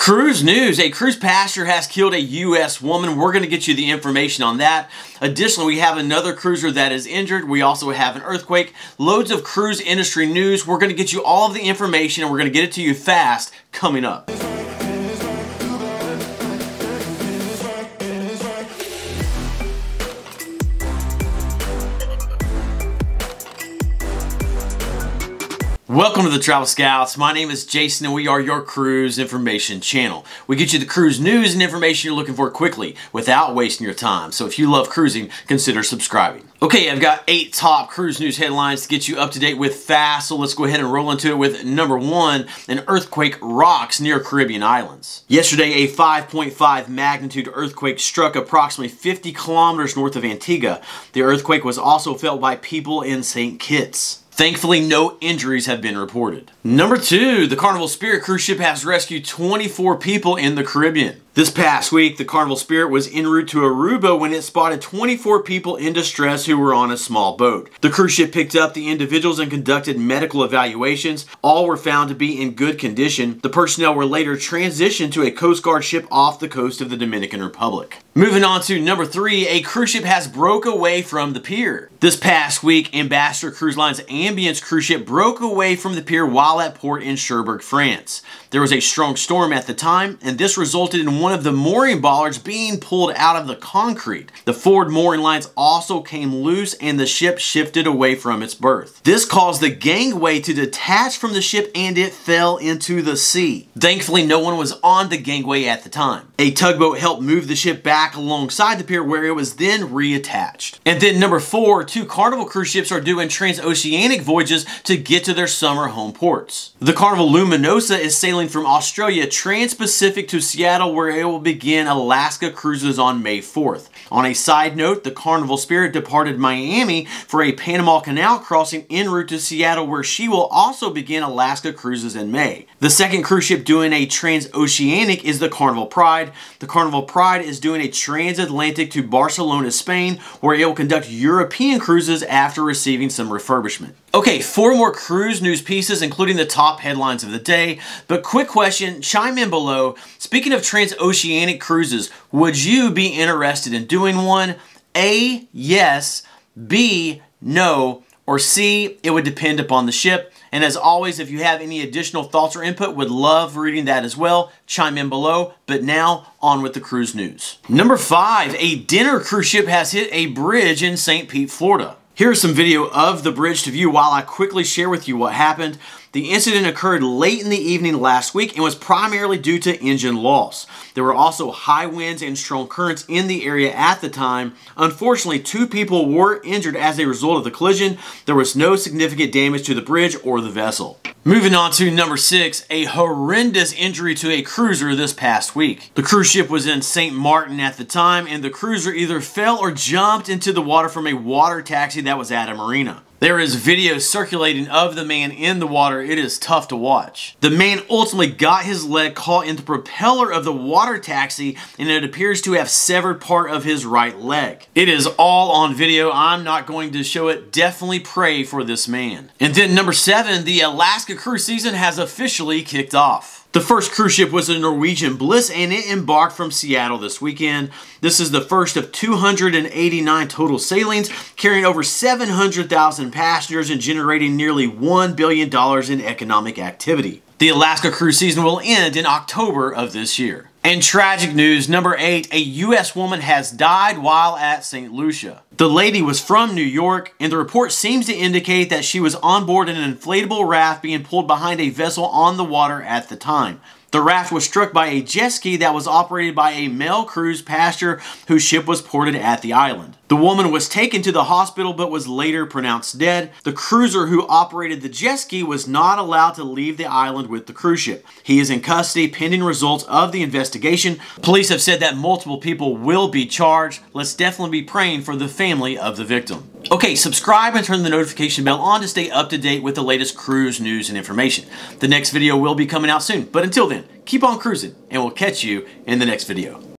Cruise news. A cruise passenger has killed a U.S. woman. We're going to get you the information on that. Additionally, we have another cruiser that is injured. We also have an earthquake. Loads of cruise industry news. We're going to get you all of the information and we're going to get it to you fast coming up. Welcome to the Travel Scouts. My name is Jason and we are your cruise information channel. We get you the cruise news and information you're looking for quickly without wasting your time. So if you love cruising, consider subscribing. Okay, I've got 8 top cruise news headlines to get you up to date with fast. So let's go ahead and roll into it with number 1, an earthquake rocks near Caribbean islands. Yesterday, a 5.5 magnitude earthquake struck approximately 50 kilometers north of Antigua. The earthquake was also felt by people in St. Kitts. Thankfully, no injuries have been reported. Number 2, the Carnival Spirit cruise ship has rescued 24 people in the Caribbean. This past week, the Carnival Spirit was en route to Aruba when it spotted 24 people in distress who were on a small boat. The cruise ship picked up the individuals and conducted medical evaluations. All were found to be in good condition. The personnel were later transitioned to a Coast Guard ship off the coast of the Dominican Republic. Moving on to number 3, a cruise ship has broke away from the pier. This past week, Ambassador Cruise Line's Ambience cruise ship broke away from the pier while at port in Cherbourg, France. There was a strong storm at the time, and this resulted in one of the mooring bollards being pulled out of the concrete. The forward mooring lines also came loose and the ship shifted away from its berth. This caused the gangway to detach from the ship and it fell into the sea. Thankfully, no one was on the gangway at the time. A tugboat helped move the ship back alongside the pier where it was then reattached. And then number 4, 2 Carnival cruise ships are doing transoceanic voyages to get to their summer home ports. The Carnival Luminosa is sailing from Australia trans-Pacific to Seattle where it will begin Alaska cruises on May 4th. On a side note, the Carnival Spirit departed Miami for a Panama Canal crossing en route to Seattle where she will also begin Alaska cruises in May. The second cruise ship doing a transoceanic is the Carnival Pride. The Carnival Pride is doing a transatlantic to Barcelona, Spain, where it will conduct European cruises after receiving some refurbishment. Okay, 4 more cruise news pieces, including the top headlines of the day. But quick question, chime in below. Speaking of transoceanic cruises, would you be interested in doing one? A, yes. B, no. Or C, it would depend upon the ship. And as always, if you have any additional thoughts or input, would love reading that as well. Chime in below. But now, on with the cruise news. Number 5, a dinner cruise ship has hit a bridge in St. Pete, Florida. Here's some video of the bridge to view while I quickly share with you what happened. The incident occurred late in the evening last week and was primarily due to engine loss. There were also high winds and strong currents in the area at the time. Unfortunately, 2 people were injured as a result of the collision. There was no significant damage to the bridge or the vessel. Moving on to number 6, a horrendous injury to a cruiser this past week. The cruise ship was in St. Martin at the time, and the cruiser either fell or jumped into the water from a water taxi that was at a marina. There is video circulating of the man in the water. It is tough to watch. The man ultimately got his leg caught in the propeller of the water taxi and it appears to have severed part of his right leg. It is all on video. I'm not going to show it. Definitely pray for this man. And then number 7, the Alaska cruise season has officially kicked off. The first cruise ship was the Norwegian Bliss and it embarked from Seattle this weekend. This is the first of 289 total sailings, carrying over 700,000 passengers and generating nearly $1 billion in economic activity. The Alaska cruise season will end in October of this year. And tragic news, number 8, a U.S. woman has died while at St. Lucia. The lady was from New York, and the report seems to indicate that she was on board an inflatable raft being pulled behind a vessel on the water at the time. The raft was struck by a jet ski that was operated by a male cruise passenger whose ship was ported at the island. The woman was taken to the hospital but was later pronounced dead. The cruiser who operated the jet ski was not allowed to leave the island with the cruise ship. He is in custody pending results of the investigation. Police have said that multiple people will be charged. Let's definitely be praying for the family of the victim. Okay, subscribe and turn the notification bell on to stay up to date with the latest cruise news and information. The next video will be coming out soon, but until then, keep on cruising and we'll catch you in the next video.